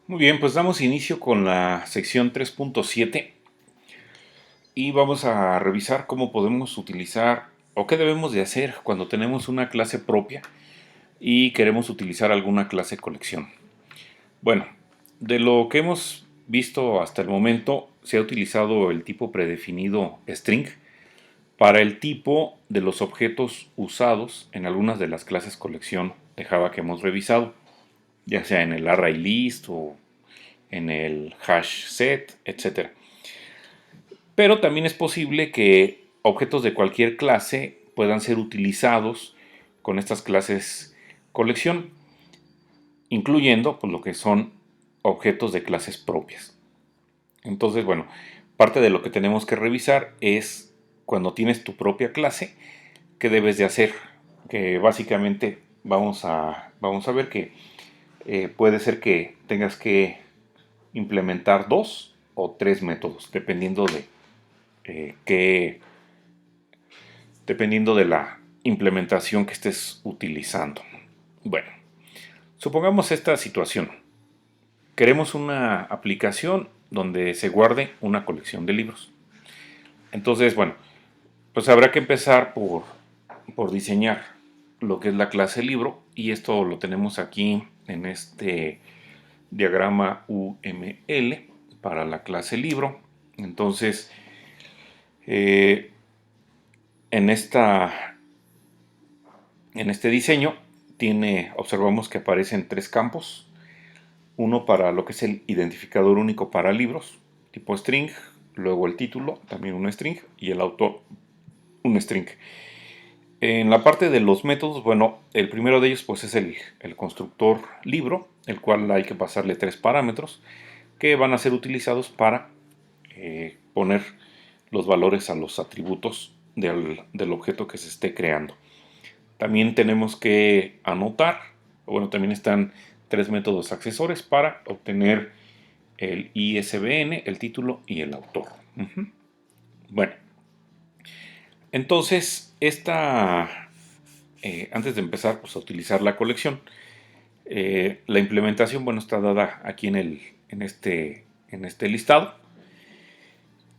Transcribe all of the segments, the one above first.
Muy bien, pues damos inicio con la sección 3.7 y vamos a revisar cómo podemos utilizar o qué debemos de hacer cuando tenemos una clase propia y queremos utilizar alguna clase colección. Bueno, de lo que hemos visto hasta el momento, se ha utilizado el tipo predefinido string para el tipo de los objetos usados en algunas de las clases colección de Java que hemos revisado, ya sea en el array list o en el hash set, etc. Pero también es posible que objetos de cualquier clase puedan ser utilizados con estas clases colección, incluyendo pues, lo que son objetos de clases propias. Entonces, bueno, parte de lo que tenemos que revisar es cuando tienes tu propia clase, qué debes de hacer. Que básicamente vamos a ver que puede ser que tengas que implementar dos o tres métodos, qué dependiendo de la implementación que estés utilizando. Bueno, supongamos esta situación. Queremos una aplicación donde se guarde una colección de libros. Entonces, bueno, pues habrá que empezar por diseñar lo que es la clase libro y esto lo tenemos aquí en este diagrama UML para la clase libro. Entonces, eh, en esta En este diseño observamos que aparecen tres campos, uno para lo que es el identificador único para libros, tipo string, luego el título, también un string, y el autor, un string. En la parte de los métodos, bueno, el primero de ellos pues es el constructor libro, el cual hay que pasarle tres parámetros que van a ser utilizados para poner los valores a los atributos del objeto que se esté creando. También tenemos que anotar, bueno, también están tres métodos accesorios para obtener el ISBN, el título y el autor. Bueno, entonces, antes de empezar pues, a utilizar la colección, la implementación, bueno, está dada aquí en este listado.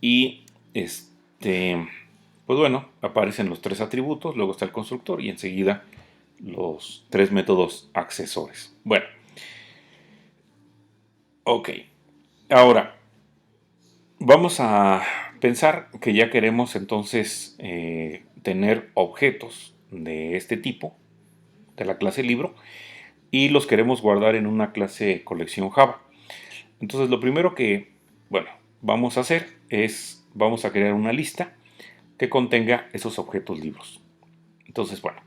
Y pues bueno, aparecen los tres atributos, luego está el constructor y enseguida los tres métodos accesorios. Bueno, ok. Ahora, vamos a pensar que ya queremos entonces tener objetos de este tipo, de la clase libro, y los queremos guardar en una clase colección Java. Entonces, lo primero que, bueno, vamos a hacer es, vamos a crear una lista que contenga esos objetos libros. Entonces, bueno,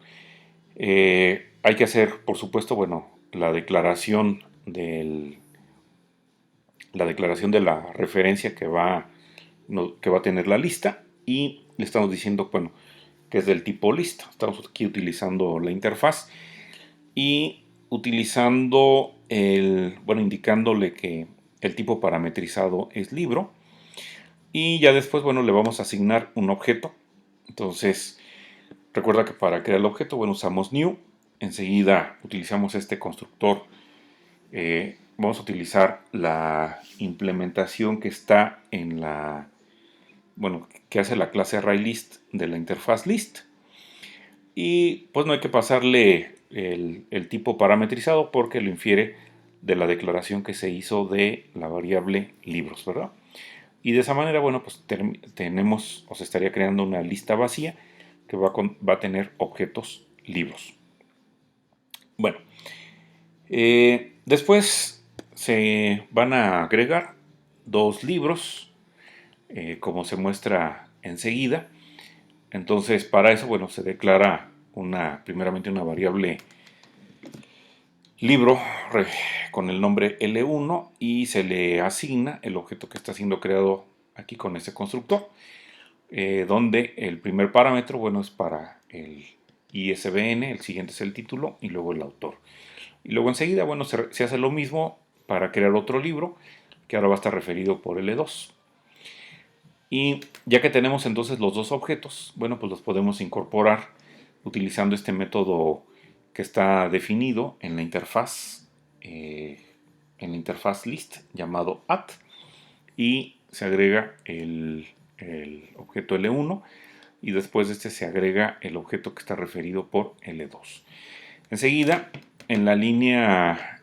hay que hacer, por supuesto, bueno, la declaración de la referencia que va a tener la lista y le estamos diciendo, bueno, que es del tipo lista. Estamos aquí utilizando la interfaz y utilizando bueno, indicándole que el tipo parametrizado es libro y ya después, bueno, le vamos a asignar un objeto. Entonces, recuerda que para crear el objeto, bueno, usamos new. Enseguida utilizamos este constructor. Vamos a utilizar la implementación que está bueno, que hace la clase ArrayList de la interfaz list. Y pues no hay que pasarle el tipo parametrizado porque lo infiere de la declaración que se hizo de la variable libros, ¿verdad? Y de esa manera, bueno, pues tenemos o se estaría creando una lista vacía que va a tener objetos libros. Bueno, después se van a agregar dos libros, como se muestra enseguida. Entonces, para eso, bueno, se declara primeramente una variable libro con el nombre L1 y se le asigna el objeto que está siendo creado aquí con este constructor, donde el primer parámetro, bueno, es para el ISBN, el siguiente es el título y luego el autor. Y luego enseguida, bueno, se hace lo mismo para crear otro libro que ahora va a estar referido por L2. Y ya que tenemos entonces los dos objetos, bueno, pues los podemos incorporar utilizando este método que está definido en la interfaz en la interfaz list llamado add y se agrega el objeto L1 y después de este se agrega el objeto que está referido por L2. Enseguida, en la línea,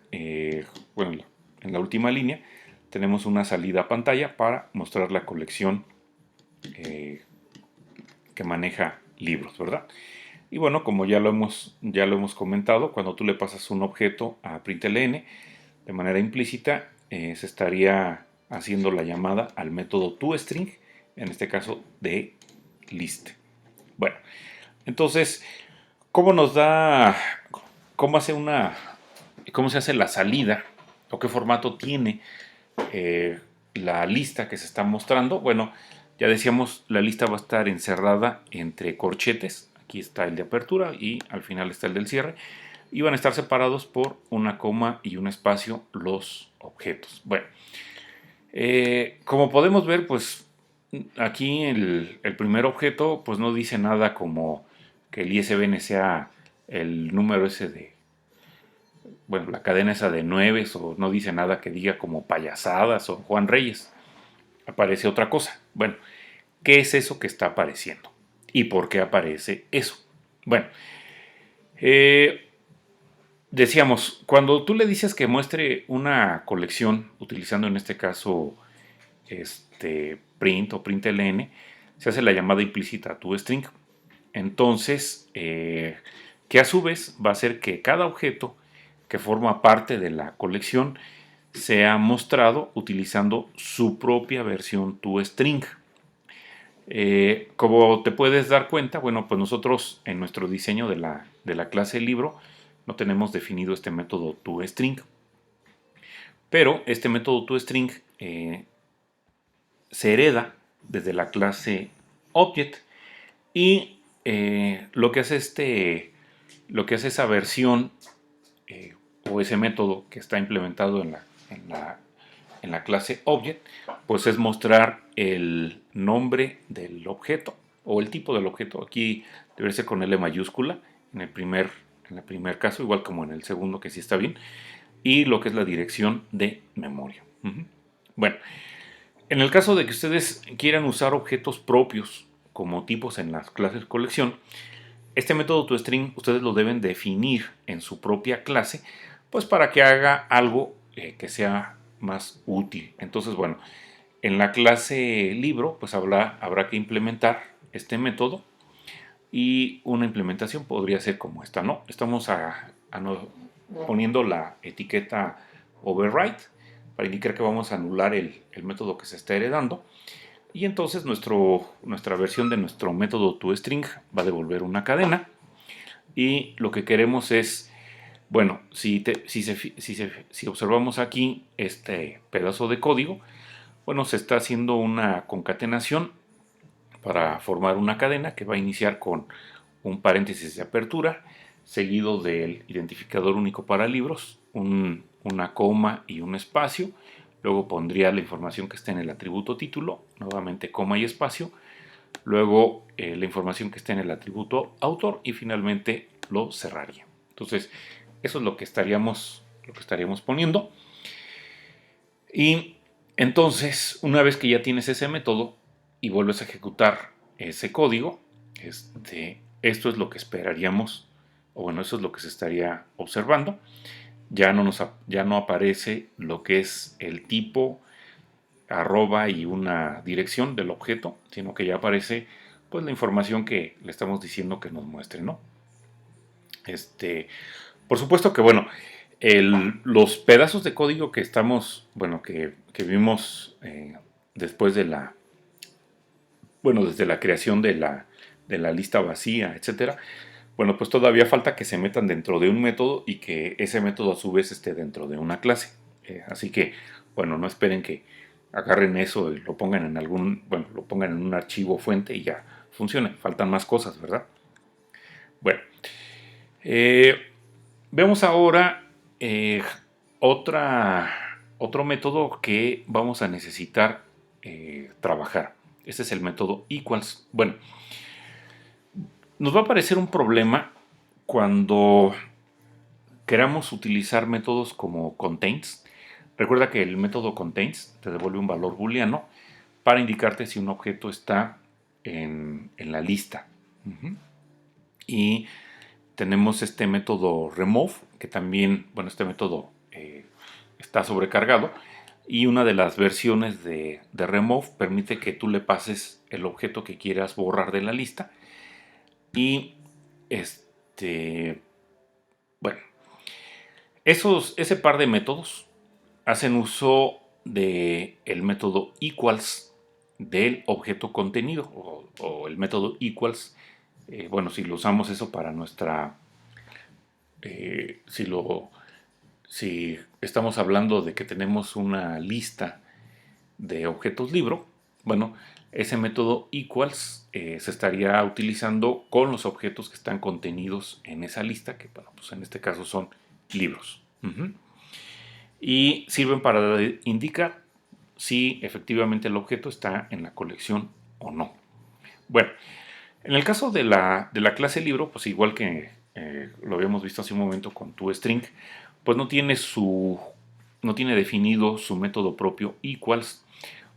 bueno, en la última línea, tenemos una salida a pantalla para mostrar la colección que maneja libros, ¿verdad? Y bueno, como ya lo hemos comentado, cuando tú le pasas un objeto a println, de manera implícita, se estaría haciendo la llamada al método toString, en este caso de list. Bueno, entonces, ¿cómo nos da, cómo cómo se hace la salida o qué formato tiene la lista que se está mostrando? Bueno, ya decíamos, la lista va a estar encerrada entre corchetes. Aquí está el de apertura y al final está el del cierre. Y van a estar separados por una coma y un espacio los objetos. Bueno, como podemos ver, pues aquí el primer objeto pues no dice nada como que el ISBN sea el número ese de, bueno, la cadena esa de 9 o no dice nada que diga como payasadas o Juan Reyes. Aparece otra cosa. Bueno, ¿qué es eso que está apareciendo? ¿Y por qué aparece eso? Bueno, decíamos, cuando tú le dices que muestre una colección, utilizando en este caso print o println, se hace la llamada implícita toString. Entonces, que a su vez va a hacer que cada objeto que forma parte de la colección sea mostrado utilizando su propia versión toString. Como te puedes dar cuenta, bueno, pues nosotros en nuestro diseño de la clase libro no tenemos definido este método toString, pero este método toString se hereda desde la clase object y lo que hace esa versión o ese método que está implementado en la clase object, pues es mostrar el nombre del objeto o el tipo del objeto. Aquí debe ser con L mayúscula en el primer caso, igual como en el segundo, que sí está bien, y lo que es la dirección de memoria. Bueno, en el caso de que ustedes quieran usar objetos propios como tipos en las clases colección, este método toString ustedes lo deben definir en su propia clase, pues para que haga algo que sea más útil. Entonces, bueno, en la clase libro, pues habrá que implementar este método y una implementación podría ser como esta, ¿no? Estamos poniendo la etiqueta override para indicar que vamos a anular el método que se está heredando. Y entonces nuestra versión de nuestro método toString va a devolver una cadena. Y lo que queremos es, bueno, si observamos aquí este pedazo de código, bueno, se está haciendo una concatenación para formar una cadena que va a iniciar con un paréntesis de apertura, seguido del identificador único para libros, una coma y un espacio. Luego pondría la información que está en el atributo título, nuevamente coma y espacio. Luego la información que está en el atributo autor y finalmente lo cerraría. Entonces, eso es lo que estaríamos poniendo. Y entonces, una vez que ya tienes ese método y vuelves a ejecutar ese código, esto es lo que esperaríamos, o bueno, eso es lo que se estaría observando. Ya no aparece lo que es el tipo, arroba y una dirección del objeto, sino que ya aparece pues la información que le estamos diciendo que nos muestre, ¿no? Por supuesto que, bueno, los pedazos de código que estamos, bueno, que vimos después desde la creación de la lista vacía, etcétera, bueno, pues todavía falta que se metan dentro de un método y que ese método a su vez esté dentro de una clase. Así que, bueno, no esperen que agarren eso y lo pongan lo pongan en un archivo fuente y ya funcione. Faltan más cosas, ¿verdad? Bueno, eh, vemos ahora otro método que vamos a necesitar trabajar. Este es el método equals. Bueno, nos va a aparecer un problema cuando queramos utilizar métodos como contains, Recuerda que el método contains te devuelve un valor booleano para indicarte si un objeto está en la lista. Y tenemos este método remove, que también, bueno, este método está sobrecargado. Y una de las versiones de remove permite que tú le pases el objeto que quieras borrar de la lista. Y bueno, ese par de métodos hacen uso del método equals del objeto contenido o el método equals. Bueno, si lo usamos eso para nuestra... si estamos hablando de que tenemos una lista de objetos libro, bueno, ese método equals se estaría utilizando con los objetos que están contenidos en esa lista, que bueno, pues en este caso son libros. Y sirven para indicar si efectivamente el objeto está en la colección o no. Bueno, en el caso de la clase libro, pues igual que lo habíamos visto hace un momento con toString, pues no tiene definido su método propio equals.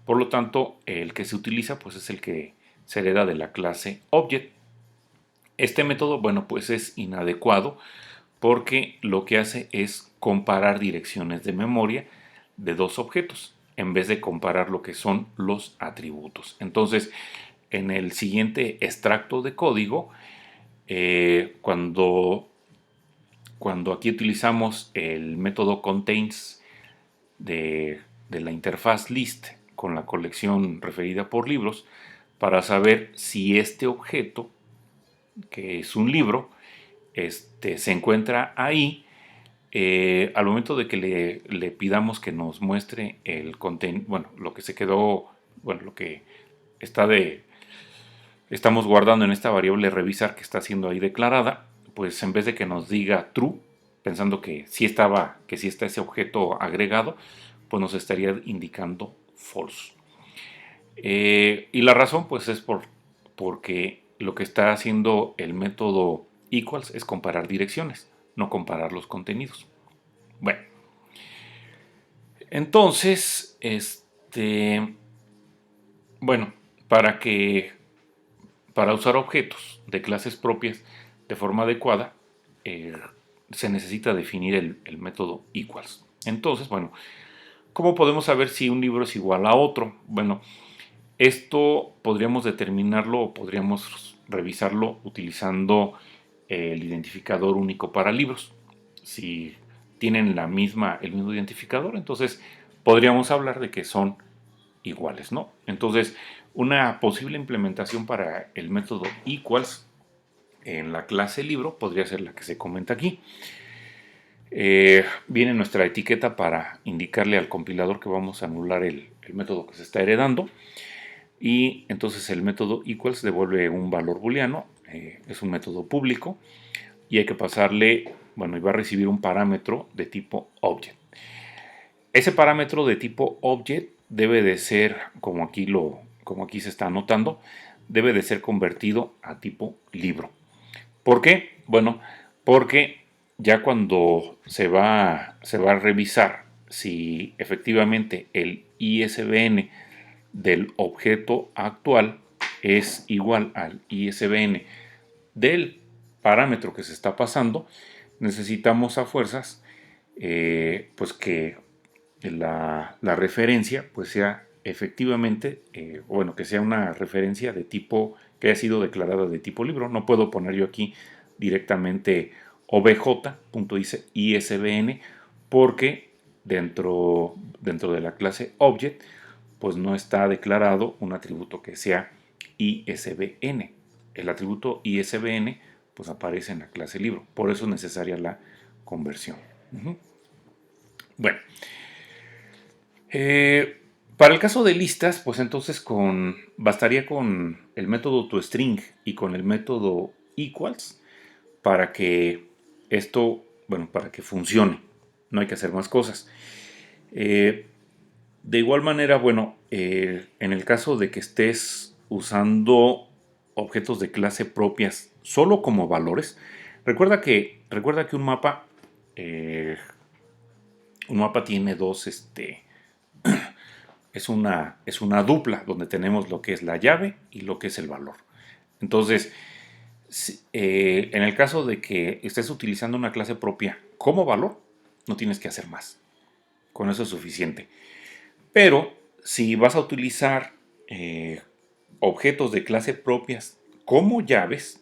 Por lo tanto, el que se utiliza pues es el que se hereda de la clase object. Este método, bueno, pues es inadecuado porque lo que hace es comparar direcciones de memoria de dos objetos en vez de comparar lo que son los atributos. Entonces, en el siguiente extracto de código, cuando aquí utilizamos el método contains de la interfaz list con la colección referida por libros, para saber si este objeto, que es un libro, se encuentra ahí, al momento de que le pidamos que nos muestre el contenido, bueno, lo que se quedó, bueno, lo que estamos guardando en esta variable revisar que está siendo ahí declarada, pues en vez de que nos diga true, pensando que sí está ese objeto agregado, pues nos estaría indicando false. Y la razón pues es porque lo que está haciendo el método equals es comparar direcciones, no comparar los contenidos. Bueno, entonces, bueno, para usar objetos de clases propias de forma adecuada, se necesita definir el método equals. Entonces, bueno, ¿cómo podemos saber si un libro es igual a otro? Bueno, esto podríamos determinarlo o podríamos revisarlo utilizando el identificador único para libros. Si tienen el mismo identificador, entonces podríamos hablar de que son iguales, ¿no? Entonces, una posible implementación para el método equals en la clase libro podría ser la que se comenta aquí. Viene nuestra etiqueta para indicarle al compilador que vamos a anular el método que se está heredando. Y entonces el método equals devuelve un valor booleano, es un método público y hay que pasarle, bueno, y va a recibir un parámetro de tipo object. Ese parámetro de tipo object debe de ser, como aquí se está anotando, debe de ser convertido a tipo libro. ¿Por qué? Bueno, porque ya cuando se va a revisar si efectivamente el ISBN del objeto actual es igual al ISBN del parámetro que se está pasando, necesitamos a fuerzas pues que la referencia pues sea efectivamente, bueno, que sea una referencia de tipo, que haya sido declarada de tipo libro. No puedo poner yo aquí directamente obj.isbn porque dentro de la clase object pues no está declarado un atributo que sea ISBN. El atributo ISBN pues aparece en la clase libro, por eso es necesaria la conversión. Bueno, para el caso de listas, pues entonces bastaría con el método toString y con el método equals para que esto, bueno, para que funcione. No hay que hacer más cosas. De igual manera, bueno, en el caso de que estés usando objetos de clase propias solo como valores, recuerda que un mapa Un mapa tiene dos, es una dupla donde tenemos lo que es la llave y lo que es el valor. Entonces, en el caso de que estés utilizando una clase propia como valor, no tienes que hacer más. Con eso es suficiente. Pero si vas a utilizar objetos de clase propias como llaves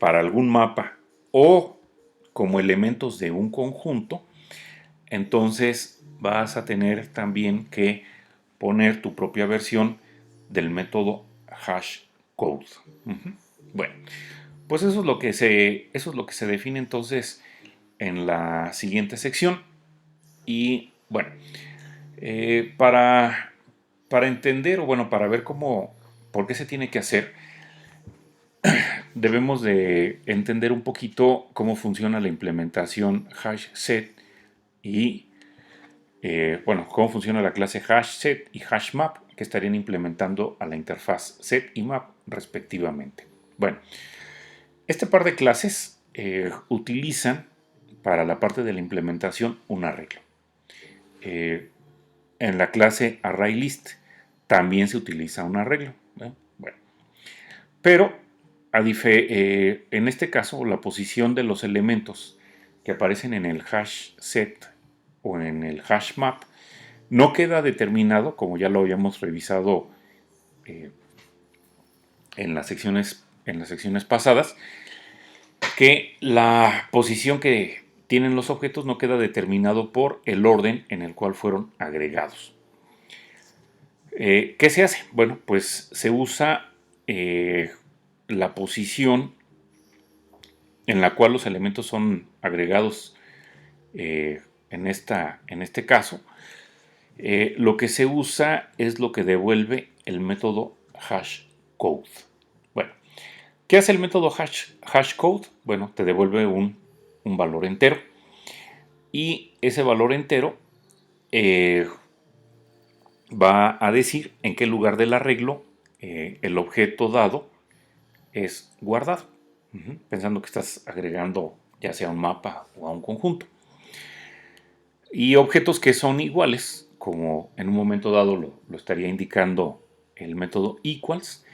para algún mapa o como elementos de un conjunto, entonces vas a tener también que poner tu propia versión del método hashcode. Bueno, pues eso es lo que se define entonces en la siguiente sección. Y bueno, para entender o bueno, para ver por qué se tiene que hacer, debemos de entender un poquito cómo funciona la implementación hashset y bueno, cómo funciona la clase hashset y hashmap que estarían implementando a la interfaz set y map respectivamente. Bueno, este par de clases utilizan para la parte de la implementación un arreglo. En la clase ArrayList también se utiliza un arreglo. Bueno, pero en este caso la posición de los elementos que aparecen en el hash set o en el hash map no queda determinado, como ya lo habíamos revisado eh, en las secciones pasadas, que la posición que tienen los objetos no queda determinado por el orden en el cual fueron agregados. ¿Qué se hace? Bueno, pues se usa la posición en la cual los elementos son agregados en este caso. Lo que se usa es lo que devuelve el método hashcode. Bueno, ¿qué hace el método hashcode? Bueno, te devuelve un valor entero. Y ese valor entero va a decir en qué lugar del arreglo el objeto dado es guardado. Pensando que estás agregando ya sea a un mapa o a un conjunto. Y objetos que son iguales, como en un momento dado lo estaría indicando el método equals,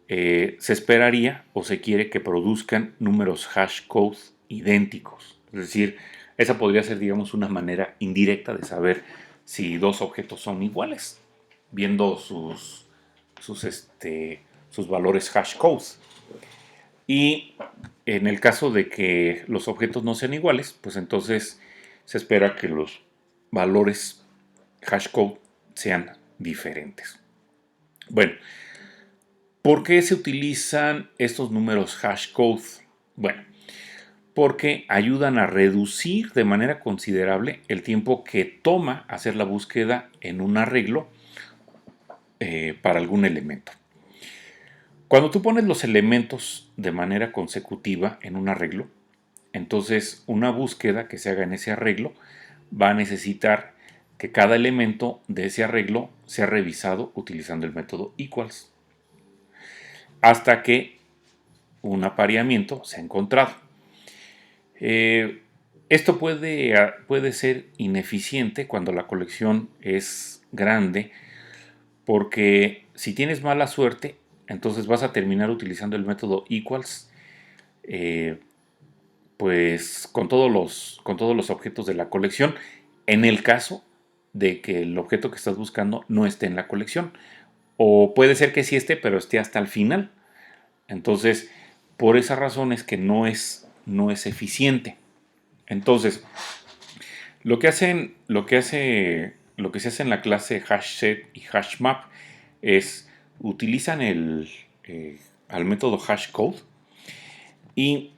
se esperaría o se quiere que produzcan números hashcode idénticos. Es decir, esa podría ser, digamos, una manera indirecta de saber si dos objetos son iguales, viendo sus valores hashcode. Y en el caso de que los objetos no sean iguales, pues entonces se espera que los valores hashcode sean diferentes. Bueno, ¿por qué se utilizan estos números hashcode? Bueno, porque ayudan a reducir de manera considerable el tiempo que toma hacer la búsqueda en un arreglo para algún elemento. Cuando tú pones los elementos de manera consecutiva en un arreglo, entonces una búsqueda que se haga en ese arreglo va a necesitar que cada elemento de ese arreglo sea revisado utilizando el método equals hasta que un apareamiento sea encontrado. Esto puede ser ineficiente cuando la colección es grande, porque si tienes mala suerte, entonces vas a terminar utilizando el método equals pues con todos los objetos de la colección, en el caso de que el objeto que estás buscando no esté en la colección. O puede ser que sí esté, pero esté hasta el final. Entonces, por esa razón es que no es eficiente. Entonces, lo que se hace en la clase hashset y hashmap es utilizan al método hashcode y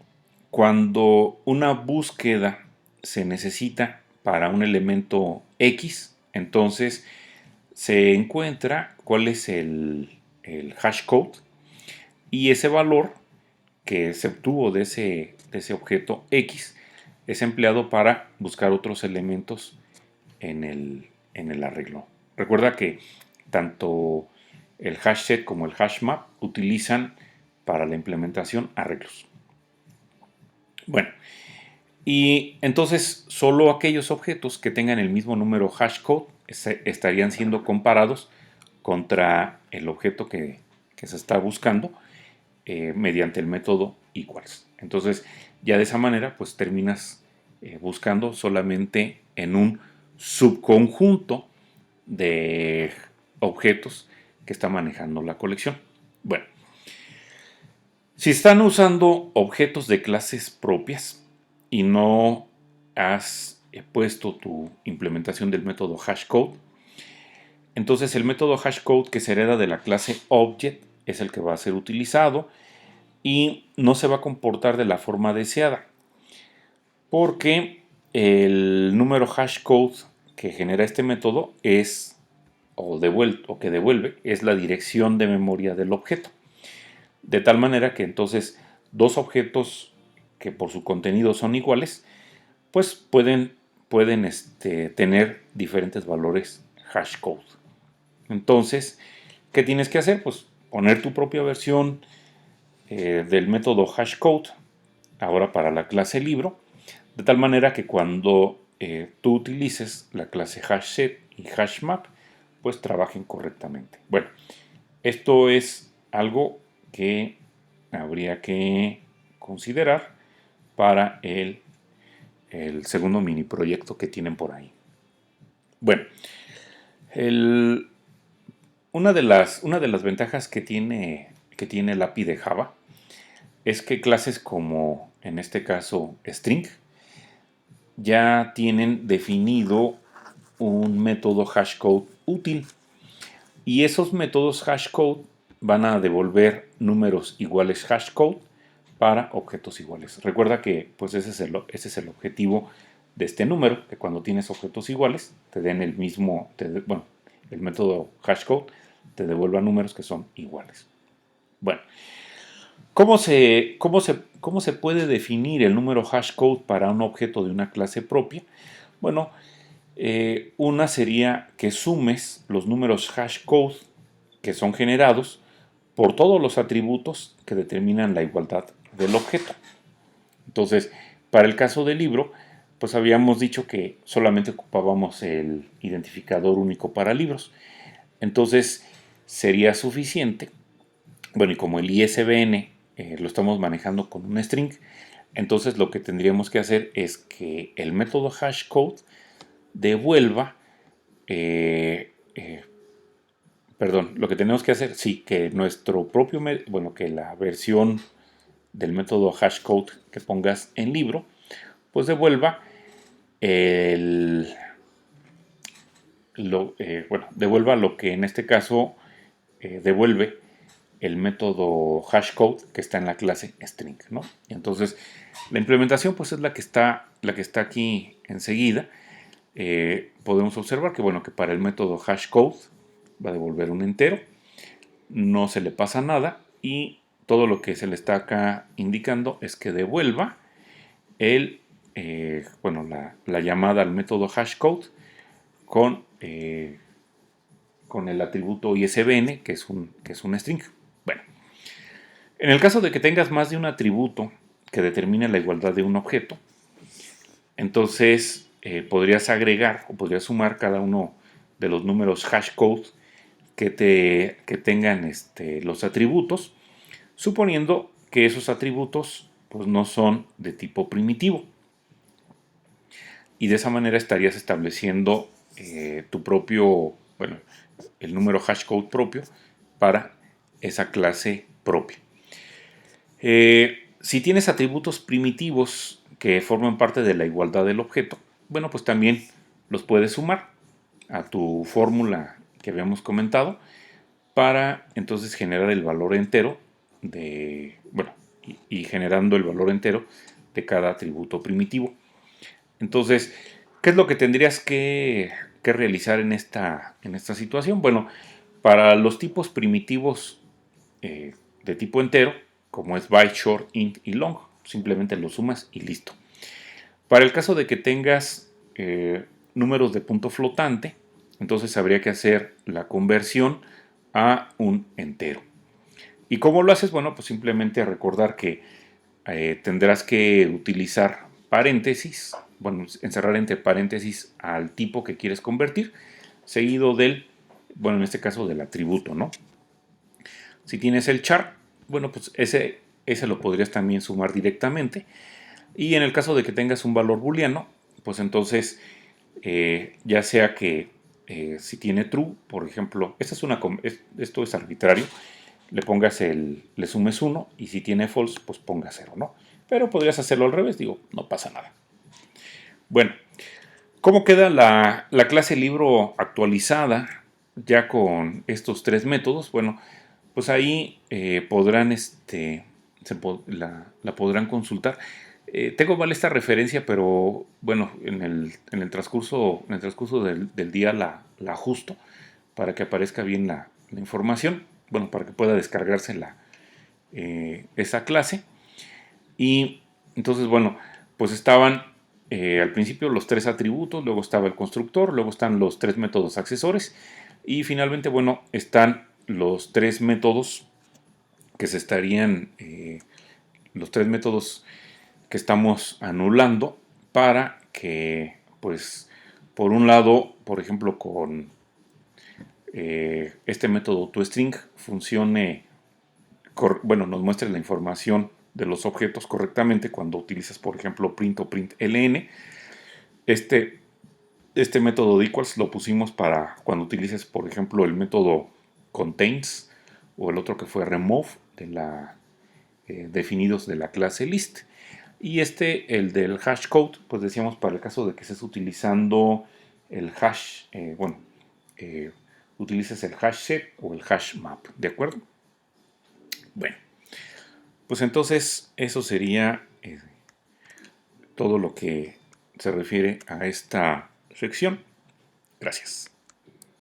cuando una búsqueda se necesita para un elemento X, entonces se encuentra cuál es el hashcode y ese valor que se obtuvo de ese objeto X es empleado para buscar otros elementos en el arreglo. Recuerda que tanto el hashset como el hashmap utilizan para la implementación arreglos. Bueno, Y entonces solo aquellos objetos que tengan el mismo número hashcode estarían siendo comparados contra el objeto que se está buscando mediante el método equals. Entonces ya de esa manera pues terminas buscando solamente en un subconjunto de objetos que está manejando la colección. Bueno, si están usando objetos de clases propias y no has puesto tu implementación del método hashcode, entonces el método hashcode que se hereda de la clase object es el que va a ser utilizado y no se va a comportar de la forma deseada, porque el número hashcode que genera este método es o que devuelve es la dirección de memoria del objeto. De tal manera que entonces dos objetos que por su contenido son iguales, pues pueden tener diferentes valores hashcode. Entonces, ¿qué tienes que hacer? Pues poner tu propia versión del método hashcode, ahora para la clase libro, de tal manera que cuando tú utilices la clase hashset y hashmap, pues trabajen correctamente. Bueno, esto es algo que habría que considerar para el segundo mini proyecto que tienen por ahí. Bueno, el, una de las ventajas que tiene el API de Java es que clases como en este caso string ya tienen definido un método hashcode útil y esos métodos hashcode van a devolver números iguales hashcode para objetos iguales. Recuerda que pues ese es el objetivo de este número, que cuando tienes objetos iguales te den el mismo, bueno, el método hashcode te devuelva números que son iguales. Bueno, cómo se puede definir el número hashcode para un objeto de una clase propia? Bueno, una sería que sumes los números hashcode que son generados por todos los atributos que determinan la igualdad del objeto. Entonces, para el caso del libro, pues habíamos dicho que solamente ocupábamos el identificador único para libros. Entonces, sería suficiente. Bueno, y como el ISBN lo estamos manejando con un string, entonces lo que tendríamos que hacer es que el método hashcode devuelva, perdón, lo que tenemos que hacer, sí, que nuestro propio, bueno, que la versión del método hashcode que pongas en libro, pues devuelva el, bueno, devuelva lo que en este caso devuelve el método hashcode que está en la clase string, ¿no? Y entonces la implementación pues es la que está aquí enseguida. Podemos observar que bueno, que para el método hashcode va a devolver un entero, no se le pasa nada y todo lo que se le está acá indicando es que devuelva bueno, la llamada al método hashcode con, con el atributo ISBN, que es un string. Bueno, en el caso de que tengas más de un atributo que determine la igualdad de un objeto, entonces podrías agregar o podrías sumar cada uno de los números hashcode que tengan los atributos, suponiendo que esos atributos pues, no son de tipo primitivo. Y de esa manera estarías estableciendo tu propio, bueno, el número hashcode propio para esa clase propia. Si tienes atributos primitivos que forman parte de la igualdad del objeto, bueno, pues también los puedes sumar a tu fórmula que habíamos comentado para entonces generar el valor entero de, bueno, y generando el valor entero de cada atributo primitivo. Entonces, ¿qué es lo que tendrías que realizar en esta situación? Bueno, para los tipos primitivos de tipo entero, como es byte, short, int y long, simplemente lo sumas y listo. Para el caso de que tengas números de punto flotante, entonces habría que hacer la conversión a un entero. ¿Y cómo lo haces? Bueno, pues simplemente recordar que tendrás que utilizar paréntesis, bueno, encerrar entre paréntesis al tipo que quieres convertir, seguido del, bueno, en este caso del atributo, ¿no? Si tienes el char, bueno, pues ese lo podrías también sumar directamente. Y en el caso de que tengas un valor booleano, pues entonces, ya sea que si tiene true, por ejemplo, esto es arbitrario, le sumes 1 y si tiene false, pues ponga 0, ¿no? Pero podrías hacerlo al revés, digo, no pasa nada. Bueno, ¿cómo queda la clase libro actualizada ya con estos tres métodos? Bueno, pues ahí podrán, la podrán consultar. Tengo mal esta referencia, pero bueno, en el transcurso del día la ajusto para que aparezca bien la información, bueno, para que pueda descargarse esa clase. Y entonces, bueno, pues estaban al principio los tres atributos, luego estaba el constructor, luego están los tres métodos accesores y finalmente, bueno, están los tres métodos que se estarían, los tres métodos que estamos anulando para que, pues, por un lado, por ejemplo, con este método toString funcione, bueno, nos muestre la información de los objetos correctamente cuando utilizas, por ejemplo, print o println. Este método de equals lo pusimos para cuando utilices, por ejemplo, el método contains o el otro que fue remove definidos de la clase list. Y el del hash code, pues decíamos para el caso de que estés utilizando el hash, utilices el hash set o el hash map, ¿de acuerdo? Bueno, pues entonces eso sería todo lo que se refiere a esta sección. Gracias.